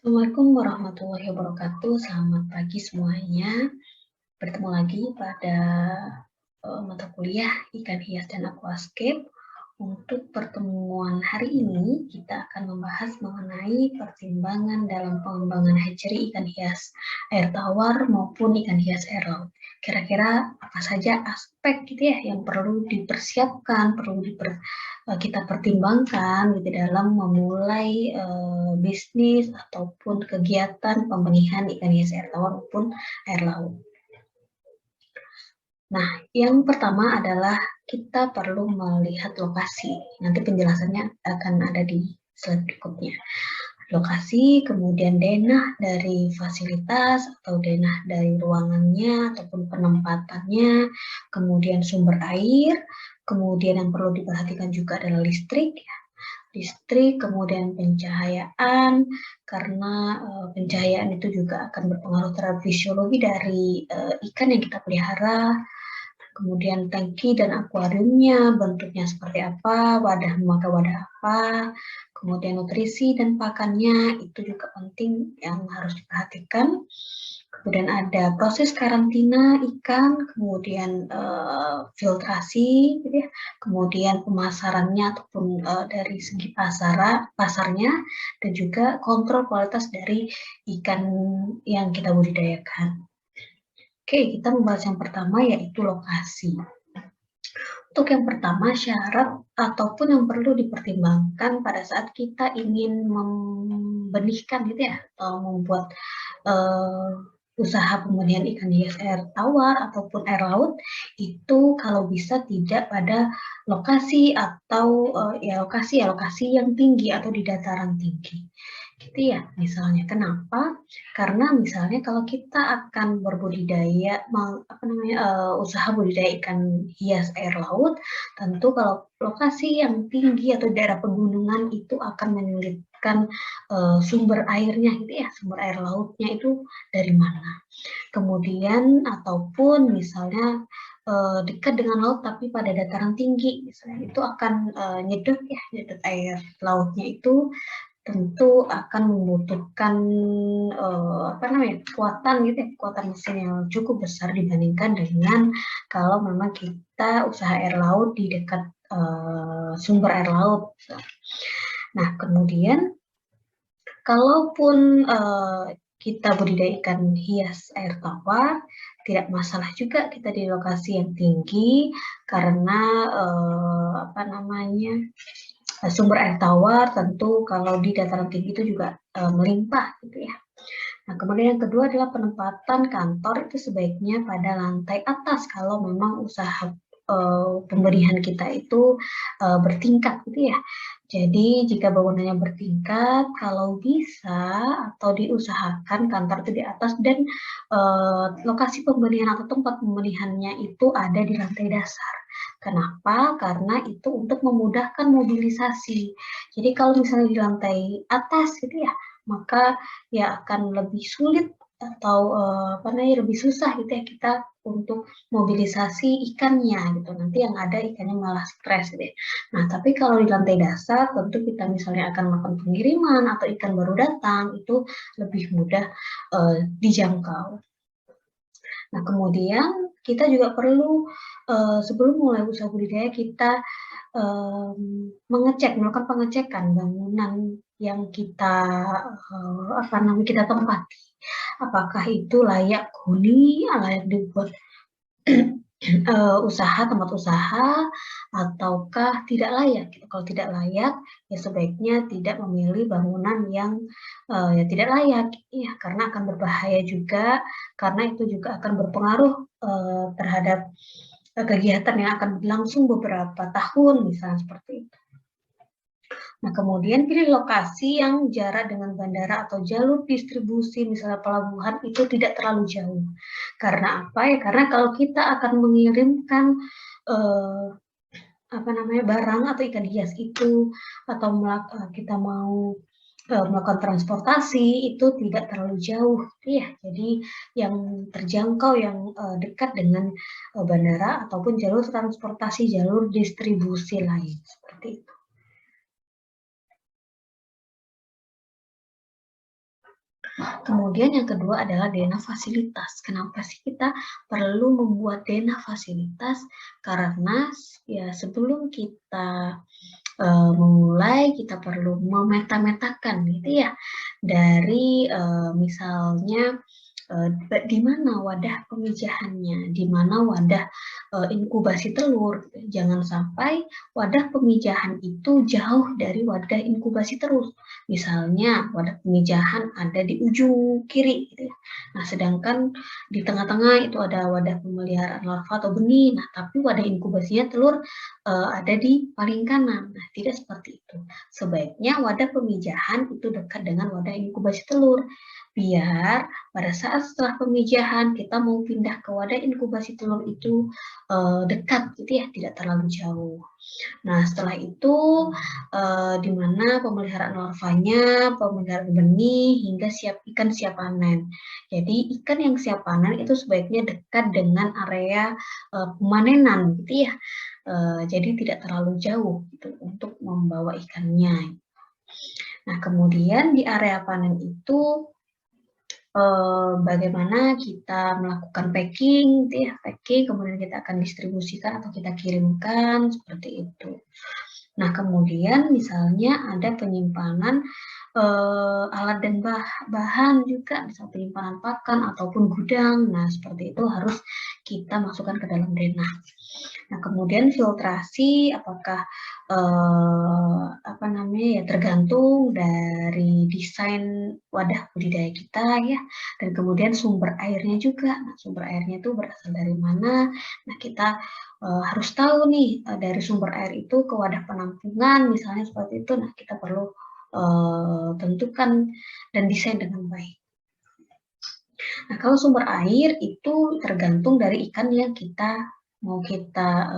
Assalamualaikum warahmatullahi wabarakatuh. Selamat pagi semuanya. Bertemu lagi pada mata kuliah Ikan Hias dan Aquascape. Untuk pertemuan hari ini, kita akan membahas mengenai pertimbangan dalam pengembangan hatchery ikan hias air tawar maupun ikan hias air laut. Kira-kira apa saja aspek gitu ya yang perlu dipersiapkan, kita pertimbangkan gitu dalam memulai bisnis ataupun kegiatan pembenihan ikan hias air tawar maupun air laut. Nah, yang pertama adalah kita perlu melihat lokasi. Nanti penjelasannya akan ada di slide berikutnya. Lokasi, kemudian denah dari fasilitas atau denah dari ruangannya ataupun penempatannya, kemudian sumber air, kemudian yang perlu diperhatikan juga adalah listrik, kemudian pencahayaan, karena pencahayaan itu juga akan berpengaruh terhadap fisiologi dari ikan yang kita pelihara. Kemudian tangki dan akuariumnya bentuknya seperti apa, wadah memakai wadah apa, kemudian nutrisi dan pakannya itu juga penting yang harus diperhatikan. Kemudian ada proses karantina ikan, kemudian filtrasi, gitu ya, kemudian pemasarannya ataupun dari segi pasarnya, dan juga kontrol kualitas dari ikan yang kita budidayakan. Oke, kita membahas yang pertama yaitu lokasi. Untuk yang pertama, syarat ataupun yang perlu dipertimbangkan pada saat kita ingin membenihkan gitu ya, atau membuat usaha pembenihan ikan hias air tawar ataupun air laut, itu kalau bisa tidak pada lokasi atau lokasi yang tinggi atau di dataran tinggi. Gitu ya, misalnya. Kenapa? Karena misalnya kalau kita akan berbudidaya, usaha budidaya ikan hias air laut, tentu kalau lokasi yang tinggi atau daerah pegunungan itu akan menyulitkan sumber airnya, gitu ya, sumber air lautnya itu dari mana. Kemudian ataupun misalnya dekat dengan laut tapi pada dataran tinggi, misalnya itu akan nyedot air lautnya itu tentu akan membutuhkan kekuatan gitu ya, kekuatan mesin yang cukup besar dibandingkan dengan kalau memang kita usaha air laut di dekat sumber air laut. Nah, kemudian kalaupun kita budidaya ikan hias air tawar, tidak masalah juga kita di lokasi yang tinggi karena sumber air tawar tentu kalau di dataran tinggi itu juga melimpah gitu ya. Nah, kemudian yang kedua adalah penempatan kantor itu sebaiknya pada lantai atas kalau memang usaha pemberian kita itu bertingkat gitu ya. Jadi jika bangunannya bertingkat, kalau bisa atau diusahakan kantor itu di atas dan lokasi pemberian atau tempat pemberiannya itu ada di lantai dasar. Kenapa? Karena itu untuk memudahkan mobilisasi. Jadi kalau misalnya di lantai atas gitu ya, maka ya akan lebih sulit atau lebih susah gitu ya kita untuk mobilisasi ikannya gitu. Nanti yang ada ikannya malah stres gitu ya. Nah, tapi kalau di lantai dasar tentu kita misalnya akan melakukan pengiriman atau ikan baru datang itu lebih mudah dijangkau. Nah, kemudian kita juga perlu sebelum mulai usaha budidaya kita melakukan pengecekan bangunan yang kita tempati. Apakah itu layak huni, layak dibuat tempat usaha, ataukah tidak layak. Kalau tidak layak, ya sebaiknya tidak memilih bangunan yang ya tidak layak, ya karena akan berbahaya juga, karena itu juga akan berpengaruh terhadap kegiatan yang akan berlangsung beberapa tahun, misalnya seperti itu. Nah, kemudian pilih lokasi yang jarak dengan bandara atau jalur distribusi, misalnya pelabuhan, itu tidak terlalu jauh. Karena apa ya? Karena kalau kita akan mengirimkan barang atau ikan hias itu, atau kita mau melakukan transportasi itu tidak terlalu jauh, ya. Jadi yang terjangkau yang dekat dengan bandara ataupun jalur transportasi, jalur distribusi lain seperti itu. Kemudian yang kedua adalah denah fasilitas. Kenapa sih kita perlu membuat denah fasilitas? Karena ya sebelum kita memulai, kita perlu memeta-metakan gitu ya, dari misalnya di mana wadah pemijahannya, di mana wadah inkubasi telur. Jangan sampai wadah pemijahan itu jauh dari wadah inkubasi telur. Misalnya wadah pemijahan ada di ujung kiri, gitu ya. Nah, sedangkan di tengah-tengah itu ada wadah pemeliharaan larva atau benih. Nah, tapi wadah inkubasinya telur ada di paling kanan. Nah, tidak seperti itu. Sebaiknya wadah pemijahan itu dekat dengan wadah inkubasi telur. Biar pada saat setelah pemijahan kita mau pindah ke wadah inkubasi telur itu dekat gitu ya, tidak terlalu jauh. Nah, setelah itu di mana pemeliharaan larvanya, pemeliharaan benih hingga ikan siap panen. Jadi ikan yang siap panen itu sebaiknya dekat dengan area pemanenan gitu ya. Jadi tidak terlalu jauh gitu untuk membawa ikannya. Nah, kemudian di area panen itu bagaimana kita melakukan packing, gitu ya, packing, kemudian kita akan distribusikan atau kita kirimkan seperti itu. Nah, kemudian misalnya ada penyimpanan alat dan bahan juga, misal penyimpanan pakan ataupun gudang. Nah, seperti itu harus kita masukkan ke dalam denah. Nah, kemudian filtrasi apakah apa namanya ya, tergantung dari desain wadah budidaya kita ya, dan kemudian sumber airnya juga. Nah, sumber airnya itu berasal dari mana? Nah, kita harus tahu nih dari sumber air itu ke wadah penampungan misalnya seperti itu. Nah, kita perlu tentukan dan desain dengan baik. Nah, kalau sumber air itu tergantung dari ikan yang kita mau kita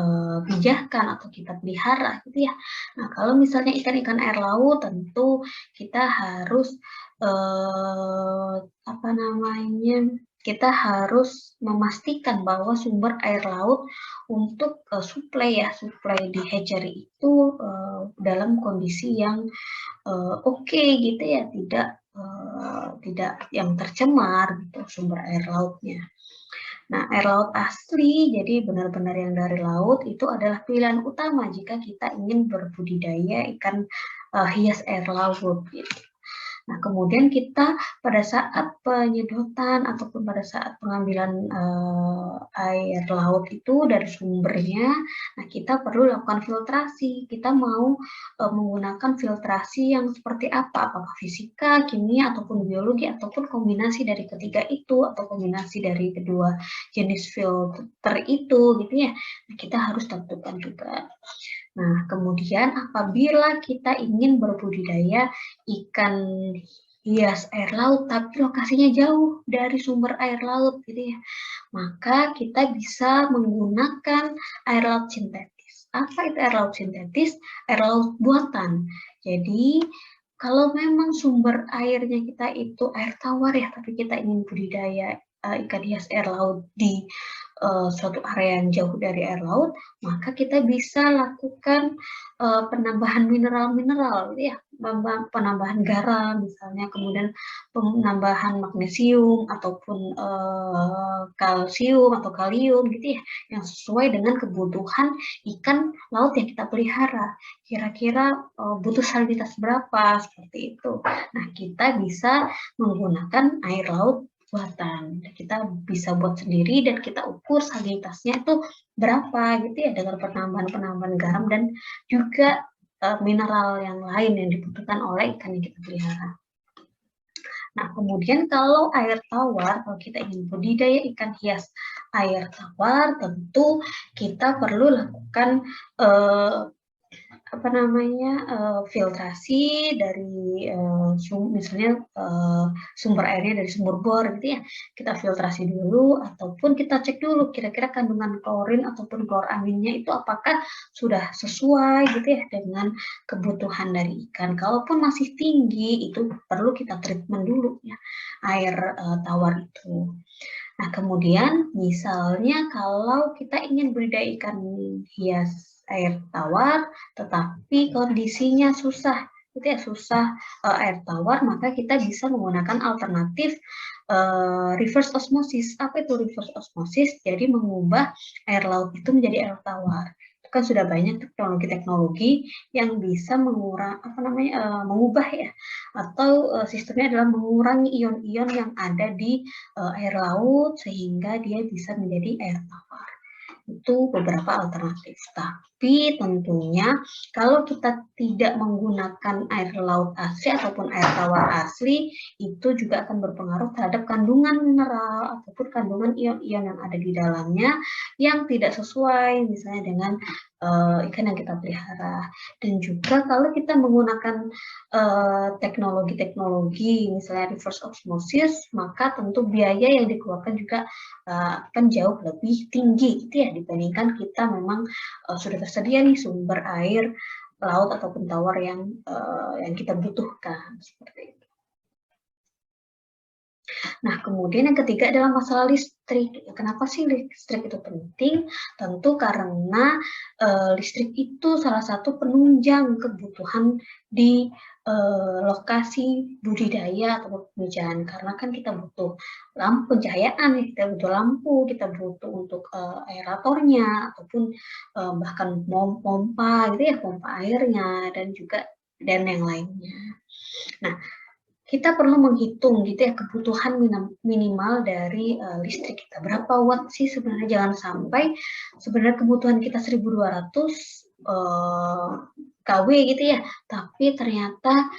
pijahkan atau kita pelihara gitu ya. Nah, kalau misalnya ikan-ikan air laut tentu kita harus apa namanya? Kita harus memastikan bahwa sumber air laut untuk suplai di hatchery itu dalam kondisi yang oke gitu ya, tidak yang tercemar gitu sumber air lautnya. Nah, air laut asli, jadi benar-benar yang dari laut itu adalah pilihan utama jika kita ingin berbudidaya ikan hias air laut gitu. Nah, kemudian kita pada saat penyedotan ataupun pada saat pengambilan air laut itu dari sumbernya, nah kita perlu lakukan filtrasi. Kita mau menggunakan filtrasi yang seperti apa? Apakah fisika, kimia, ataupun biologi, ataupun kombinasi dari ketiga itu, atau kombinasi dari kedua jenis filter itu, gitu ya. Nah, kita harus tentukan juga. Nah, kemudian apabila kita ingin berbudidaya ikan hias air laut, tapi lokasinya jauh dari sumber air laut, gitu ya, maka kita bisa menggunakan air laut sintetis. Apa itu air laut sintetis? Air laut buatan. Jadi, kalau memang sumber airnya kita itu air tawar ya, tapi kita ingin budidaya ikan hias air laut di suatu area yang jauh dari air laut, maka kita bisa lakukan penambahan mineral-mineral, ya, penambahan garam misalnya, kemudian penambahan magnesium ataupun kalsium atau kalium, gitu ya, yang sesuai dengan kebutuhan ikan laut yang kita pelihara. Kira-kira butuh salinitas berapa seperti itu. Nah, kita bisa menggunakan air laut buatan. Kita bisa buat sendiri dan kita ukur salinitasnya itu berapa gitu ya, dengan penambahan garam dan juga mineral yang lain yang dibutuhkan oleh ikan yang kita pelihara. Nah, kemudian kalau air tawar, kalau kita ingin budidaya ikan hias air tawar, tentu kita perlu lakukan apa namanya, filtrasi dari misalnya sumber airnya dari sumber bor gitu ya, kita filtrasi dulu ataupun kita cek dulu kira-kira kandungan klorin ataupun klor aminnya itu apakah sudah sesuai gitu ya dengan kebutuhan dari ikan. Kalaupun masih tinggi itu perlu kita treatment dulu ya air tawar itu. Nah, kemudian misalnya kalau kita ingin budidaya ikan hias air tawar, tetapi kondisinya susah itu ya susah air tawar, maka kita bisa menggunakan alternatif reverse osmosis. Apa itu reverse osmosis? Jadi mengubah air laut itu menjadi air tawar. Itu kan sudah banyak teknologi-teknologi yang bisa mengubah ya, atau sistemnya adalah mengurangi ion-ion yang ada di air laut sehingga dia bisa menjadi air tawar. Itu beberapa alternatif. Tapi tentunya kalau kita tidak menggunakan air laut asli ataupun air tawar asli, itu juga akan berpengaruh terhadap kandungan mineral ataupun kandungan ion-ion yang ada di dalamnya yang tidak sesuai misalnya dengan ikan yang kita pelihara. Dan juga kalau kita menggunakan teknologi-teknologi misalnya reverse osmosis, maka tentu biaya yang dikeluarkan juga akan jauh lebih tinggi gitu ya, dibandingkan kita memang sudah tersedia nih sumber air laut ataupun tawar yang kita butuhkan seperti itu. Nah, kemudian yang ketiga adalah masalah listrik. Kenapa sih listrik itu penting? Tentu karena listrik itu salah satu penunjang kebutuhan di lokasi budidaya atau pemijahan. Karena kan kita butuh lampu pencahayaan, kita butuh lampu, kita butuh untuk aeratornya ataupun bahkan pompa gitu ya, pompa airnya dan yang lainnya. Nah, kita perlu menghitung gitu ya kebutuhan minimal dari listrik kita. Berapa watt sih sebenarnya? Jangan sampai sebenarnya kebutuhan kita 1.200 kW gitu ya, tapi ternyata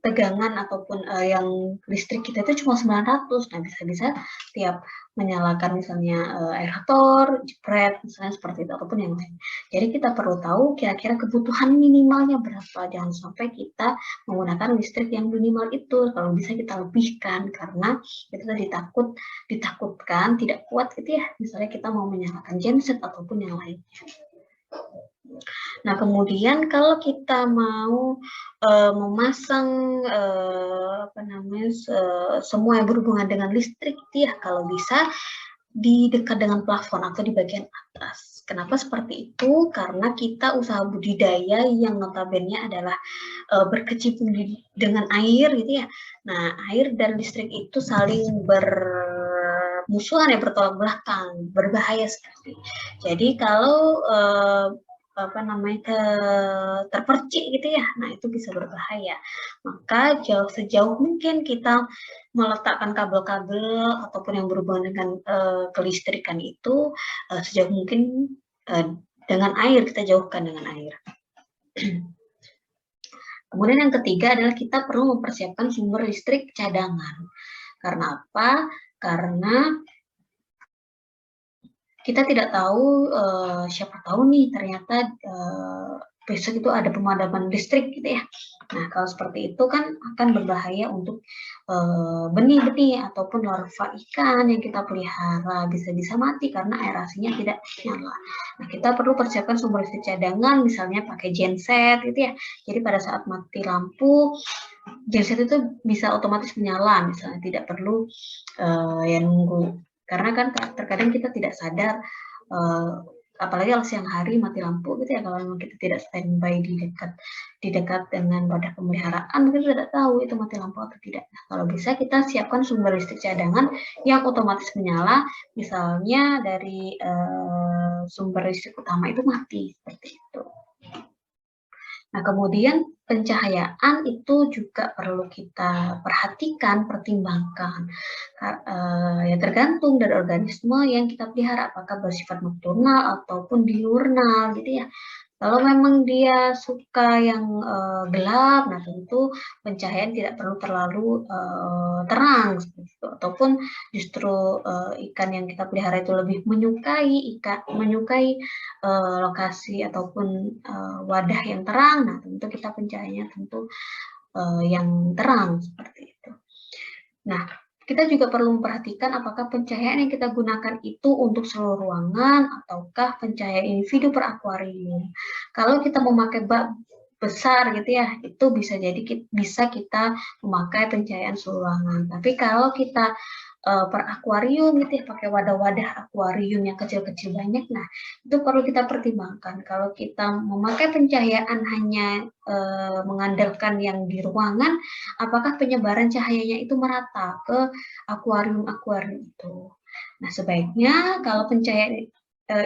tegangan ataupun yang listrik kita itu cuma 900. Nah, bisa-bisa tiap menyalakan misalnya aerator, jepret, misalnya seperti itu, ataupun yang lain. Jadi kita perlu tahu kira-kira kebutuhan minimalnya berapa. Jangan sampai kita menggunakan listrik yang minimal itu. Kalau bisa kita lebihkan, karena itu tadi ditakutkan tidak kuat gitu ya. Misalnya kita mau menyalakan genset ataupun yang lainnya. Nah, kemudian kalau kita mau memasang semua yang berhubungan dengan listrik, ya kalau bisa di dekat dengan plafon atau di bagian atas. Kenapa seperti itu? Karena kita usaha budidaya yang notabene adalah berkecimpung dengan air gitu ya. Nah, air dan listrik itu saling bermusuhan ya, bertolak belakang, berbahaya sekali. Jadi kalau terpercik gitu ya, nah itu bisa berbahaya. Maka sejauh mungkin kita meletakkan kabel-kabel ataupun yang berhubungan dengan kelistrikan itu sejauh mungkin dengan air, kita jauhkan dengan air. Kemudian yang ketiga adalah kita perlu mempersiapkan sumber listrik cadangan. Karena apa? Karena kita tidak tahu, siapa tahu nih ternyata besok itu ada pemadaman listrik gitu ya. Nah, kalau seperti itu kan akan berbahaya untuk benih-benih ataupun larva ikan yang kita pelihara, bisa-bisa mati karena aerasinya tidak nyala. Nah, kita perlu persiapkan sumber listrik cadangan, misalnya pakai genset gitu ya. Jadi pada saat mati lampu, genset itu bisa otomatis menyala, misalnya tidak perlu ya nunggu. Karena kan terkadang kita tidak sadar, apalagi kalau siang hari mati lampu gitu ya, kalau memang kita tidak standby di dekat dengan wadah pemeliharaan, mungkin tidak tahu itu mati lampu atau tidak. Nah, kalau bisa kita siapkan sumber listrik cadangan yang otomatis menyala, misalnya dari sumber listrik utama itu mati, seperti itu. Nah, kemudian pencahayaan itu juga perlu kita perhatikan, pertimbangkan. Ya tergantung dari organisme yang kita pelihara, apakah bersifat nokturnal ataupun diurnal gitu ya. Kalau memang dia suka yang gelap, nah tentu pencahayaan tidak perlu terlalu terang seperti itu. Ataupun justru ikan yang kita pelihara itu lebih menyukai lokasi ataupun wadah yang terang. Nah, tentu kita pencahayaannya tentu yang terang seperti itu. Nah, kita juga perlu memperhatikan apakah pencahayaan yang kita gunakan itu untuk seluruh ruangan ataukah pencahayaan individu per akuarium. Kalau kita memakai bak besar gitu ya, itu bisa jadi bisa kita memakai pencahayaan seluruh ruangan. Tapi kalau kita per akuarium gitu ya, pakai wadah-wadah akuarium yang kecil-kecil banyak. Nah, itu perlu kita pertimbangkan. Kalau kita memakai pencahayaan hanya mengandalkan yang di ruangan, apakah penyebaran cahayanya itu merata ke akuarium-akuarium itu. Nah, sebaiknya kalau pencahayaan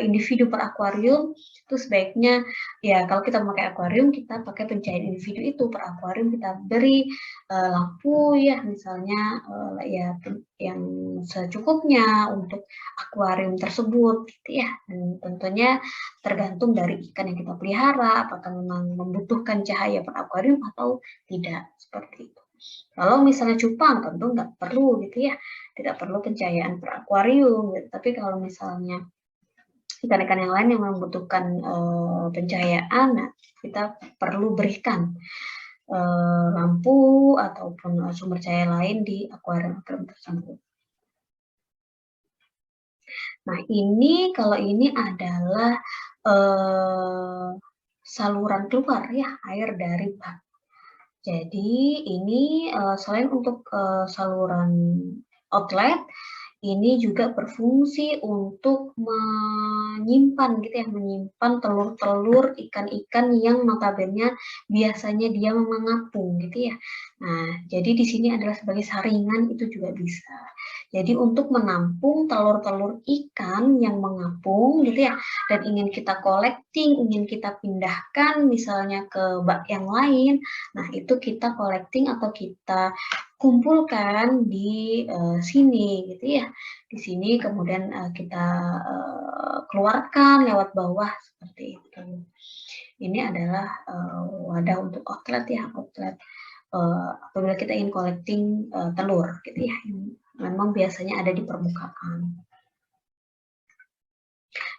individu per akuarium itu sebaiknya ya kalau kita memakai akuarium kita pakai pencahayaan individu itu per akuarium kita beri lampu ya misalnya ya yang secukupnya untuk akuarium tersebut gitu ya, dan tentunya tergantung dari ikan yang kita pelihara apakah memang membutuhkan cahaya per akuarium atau tidak seperti itu. Kalau misalnya cupang tentu nggak perlu gitu ya, tidak perlu pencahayaan per akuarium gitu. Tapi kalau misalnya ikan-ikan yang lain yang membutuhkan pencahayaan, nah kita perlu berikan lampu ataupun sumber cahaya lain di akuarium tersebut. Nah ini kalau ini adalah saluran keluar ya air dari bak. Jadi ini selain untuk saluran outlet, ini juga berfungsi untuk menyimpan gitu ya, menyimpan telur-telur ikan-ikan yang notabene biasanya dia mengapung gitu ya. Nah, jadi di sini adalah sebagai saringan itu juga bisa. Jadi untuk menampung telur-telur ikan yang mengapung gitu ya, dan ingin kita collecting, ingin kita pindahkan misalnya ke bak yang lain, nah itu kita collecting atau kita kumpulkan di sini gitu ya. Di sini kemudian kita keluarkan lewat bawah seperti itu. Ini adalah wadah untuk outlet ya, outlet apabila kita ingin collecting telur gitu ya. Memang biasanya ada di permukaan.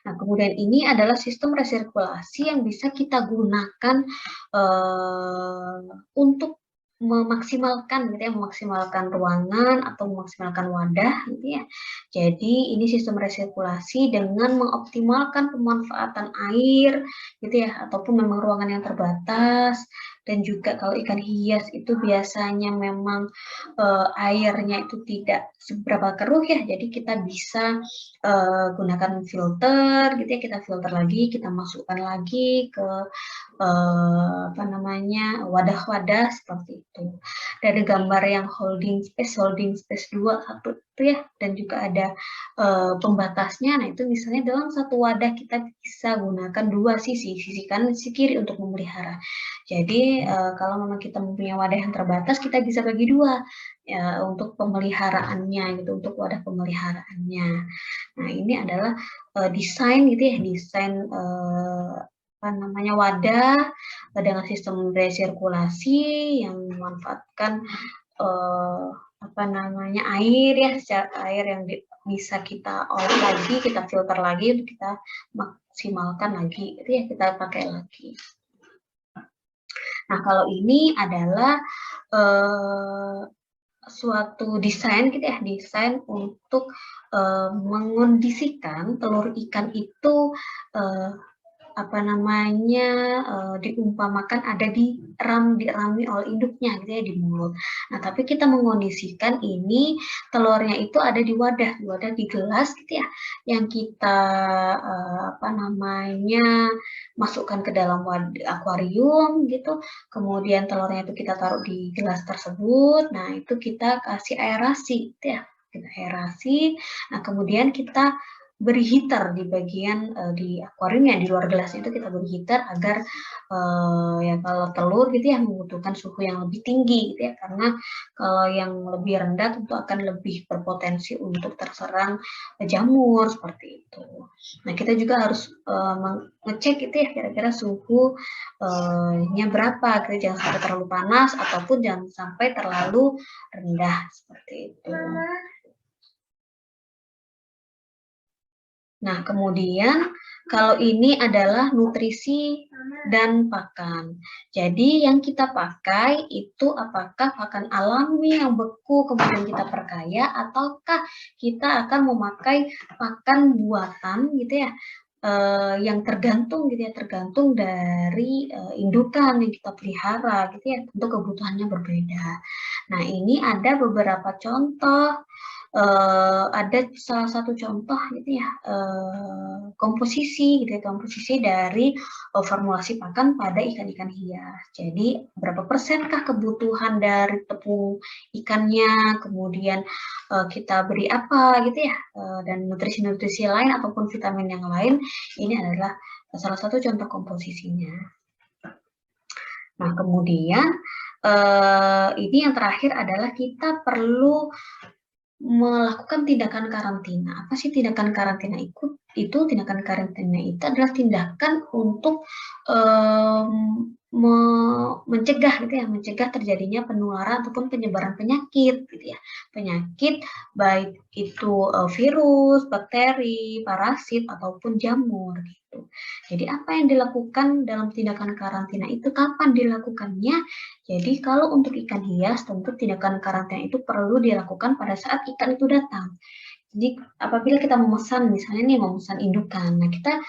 Nah, kemudian ini adalah sistem resirkulasi yang bisa kita gunakan untuk memaksimalkan gitu ya, memaksimalkan ruangan atau memaksimalkan wadah gitu ya. Jadi ini sistem resirkulasi dengan mengoptimalkan pemanfaatan air gitu ya, ataupun memang ruangan yang terbatas, dan juga kalau ikan hias itu biasanya memang airnya itu tidak seberapa keruh ya, jadi kita bisa gunakan filter gitu ya, kita filter lagi, kita masukkan lagi ke apa namanya, wadah-wadah seperti itu. Dari gambar yang holding space 2, 1 itu ya, dan juga ada pembatasnya. Nah, itu misalnya dalam satu wadah kita bisa gunakan 2 sisi kanan, sisi kiri untuk memelihara. Jadi kalau memang kita mempunyai wadah yang terbatas, kita bisa bagi 2 ya, untuk pemeliharaannya gitu, untuk wadah pemeliharaannya. Nah, ini adalah desain gitu ya, desain apa namanya, wadah dengan sistem resirkulasi yang memanfaatkan apa namanya, air ya, air yang bisa kita olah lagi, kita filter lagi, untuk kita maksimalkan lagi, itu ya kita pakai lagi. Nah, kalau ini adalah suatu desain gitu ya, desain untuk mengondisikan telur ikan itu apa namanya, diumpamakan ada dirami oleh induknya gitu ya, di mulut. Nah, tapi kita mengondisikan ini telurnya itu ada di wadah di gelas gitu ya, yang kita apa namanya, masukkan ke dalam akuarium gitu, kemudian telurnya itu kita taruh di gelas tersebut. Nah, itu kita kasih aerasi gitu ya, kita aerasi. Nah, kemudian kita beri heater di bagian di akuariumnya, di luar gelas itu kita beri heater agar ya kalau telur gitu ya membutuhkan suhu yang lebih tinggi gitu ya, karena kalau yang lebih rendah tentu akan lebih berpotensi untuk terserang jamur seperti itu. Nah, kita juga harus mengecek itu ya, kira-kira suhunya berapa gitu, jangan sampai terlalu panas ataupun jangan sampai terlalu rendah seperti itu. Nah, kemudian kalau ini adalah nutrisi dan pakan. Jadi yang kita pakai itu apakah pakan alami yang beku kemudian kita perkaya, ataukah kita akan memakai pakan buatan gitu ya, yang tergantung gitu ya, tergantung dari indukan yang kita pelihara gitu ya, tentu kebutuhannya berbeda. Nah, ini ada beberapa contoh ada salah satu contoh gitu ya, komposisi gitu ya, komposisi dari formulasi pakan pada ikan-ikan hias. Jadi berapa persenkah kebutuhan dari tepung ikannya, kemudian kita beri apa gitu ya, dan nutrisi-nutrisi lain ataupun vitamin yang lain, ini adalah salah satu contoh komposisinya. Nah, kemudian ini yang terakhir adalah kita perlu melakukan tindakan karantina. Apa sih tindakan karantina itu? Tindakan karantina itu adalah tindakan untuk mencegah gitu ya, mencegah terjadinya penularan ataupun penyebaran penyakit gitu ya. Penyakit baik itu virus, bakteri, parasit ataupun jamur gitu. Jadi apa yang dilakukan dalam tindakan karantina itu, kapan dilakukannya? Jadi kalau untuk ikan hias tentu tindakan karantina itu perlu dilakukan pada saat ikan itu datang. Jadi apabila kita memesan, misalnya nih memesan indukan, nah kita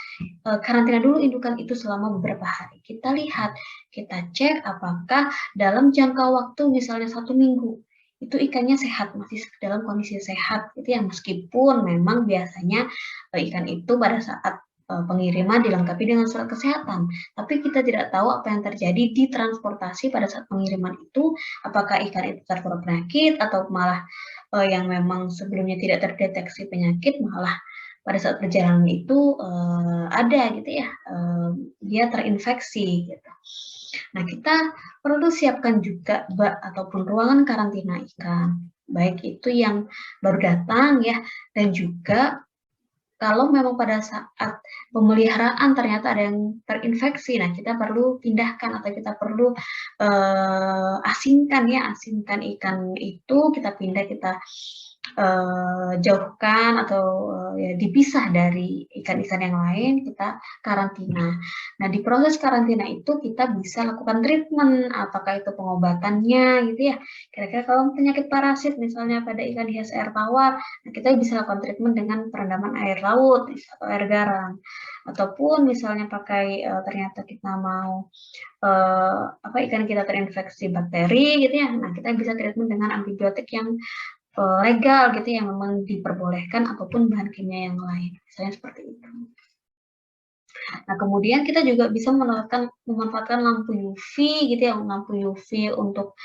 karantina dulu indukan itu selama beberapa hari. Kita lihat, kita cek apakah dalam jangka waktu misalnya 1 minggu itu ikannya sehat, masih dalam kondisi sehat, gitu ya. Meskipun memang biasanya ikan itu pada saat pengiriman dilengkapi dengan surat kesehatan, tapi kita tidak tahu apa yang terjadi di transportasi pada saat pengiriman itu, apakah ikan itu terpapar penyakit atau malah yang memang sebelumnya tidak terdeteksi penyakit malah pada saat perjalanan itu ada gitu ya, dia terinfeksi gitu. Nah, kita perlu siapkan juga bak ataupun ruangan karantina ikan, baik itu yang baru datang ya, dan juga kalau memang pada saat pemeliharaan ternyata ada yang terinfeksi, nah kita perlu pindahkan atau kita perlu asingkan ikan itu, kita pindah, kita jauhkan atau ya dipisah dari ikan-ikan yang lain, kita karantina. Nah, di proses karantina itu kita bisa lakukan treatment, apakah itu pengobatannya gitu ya. Kira-kira kalau penyakit parasit misalnya pada ikan hias air tawar, nah kita bisa lakukan treatment dengan perendaman air laut atau air garam. Ataupun misalnya pakai ternyata kita mau ikan kita terinfeksi bakteri gitu ya. Nah, kita bisa treatment dengan antibiotik yang legal gitu yang memang diperbolehkan ataupun bahan kimia yang lain, misalnya seperti itu. Nah, kemudian kita juga bisa memanfaatkan lampu UV gitu ya, lampu UV untuk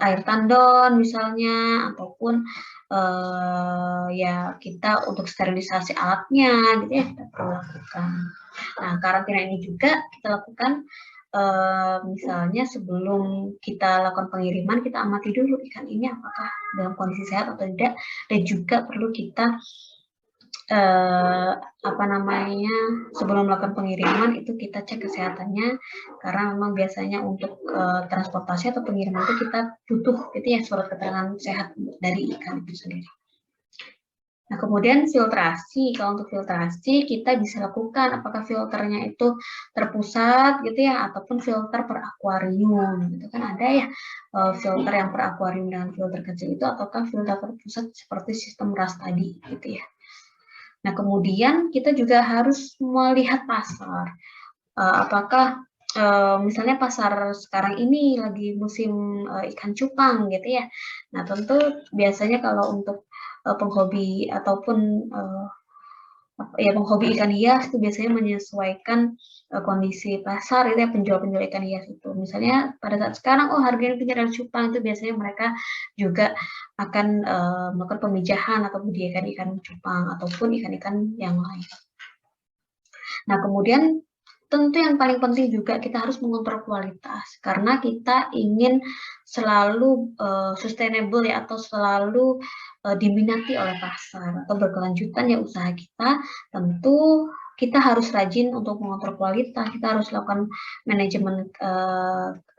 air tandon misalnya, ataupun ya kita untuk sterilisasi alatnya gitu ya, kita perlu lakukan. Nah, karantina ini juga kita lakukan misalnya sebelum kita lakukan pengiriman, kita amati dulu ikan ini apakah dalam kondisi sehat atau tidak, dan juga perlu kita sebelum melakukan pengiriman itu kita cek kesehatannya, karena memang biasanya untuk transportasi atau pengiriman itu kita butuh gitu ya surat keterangan sehat dari ikan itu sendiri. Nah, kemudian filtrasi. Kalau untuk filtrasi kita bisa lakukan apakah filternya itu terpusat gitu ya, ataupun filter per akuarium gitu kan, ada ya filter yang per akuarium dengan filter kecil itu, ataukah filter terpusat seperti sistem RAS tadi gitu ya. Nah, kemudian kita juga harus melihat pasar. Apakah misalnya pasar sekarang ini lagi musim ikan cupang gitu ya. Nah, tentu biasanya kalau untuk penghobi ataupun penghobi ikan hias itu biasanya menyesuaikan kondisi pasar itu ya, penjual-penjual ikan hias itu. Misalnya pada saat sekarang harganya tinggi dan cupang, itu biasanya mereka juga akan melakukan pemijahan atau budidayakan ikan cupang ataupun ikan-ikan yang lain. Nah, kemudian tentu yang paling penting juga kita harus mengontrol kualitas, karena kita ingin selalu sustainable ya, atau selalu diminati oleh pasar atau berkelanjutan ya usaha kita. Tentu kita harus rajin untuk mengontrol kualitas, kita harus lakukan manajemen,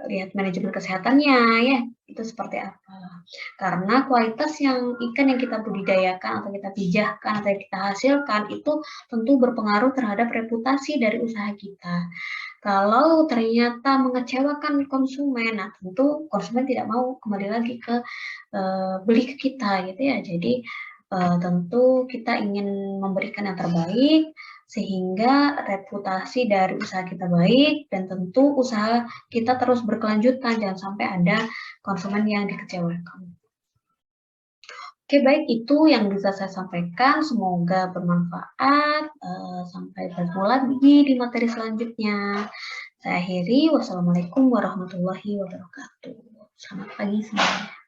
lihat manajemen kesehatannya ya, itu seperti apa. Karena kualitas yang ikan yang kita budidayakan atau kita pijahkan atau kita hasilkan itu tentu berpengaruh terhadap reputasi dari usaha kita. Kalau ternyata mengecewakan konsumen, nah tentu konsumen tidak mau kembali lagi ke beli ke kita gitu ya. Jadi tentu kita ingin memberikan yang terbaik sehingga reputasi dari usaha kita baik, dan tentu usaha kita terus berkelanjutan, jangan sampai ada konsumen yang dikecewakan. Oke, baik itu yang bisa saya sampaikan. Semoga bermanfaat. Sampai bertemu lagi di materi selanjutnya. Saya akhiri. Wassalamualaikum warahmatullahi wabarakatuh. Selamat pagi semuanya.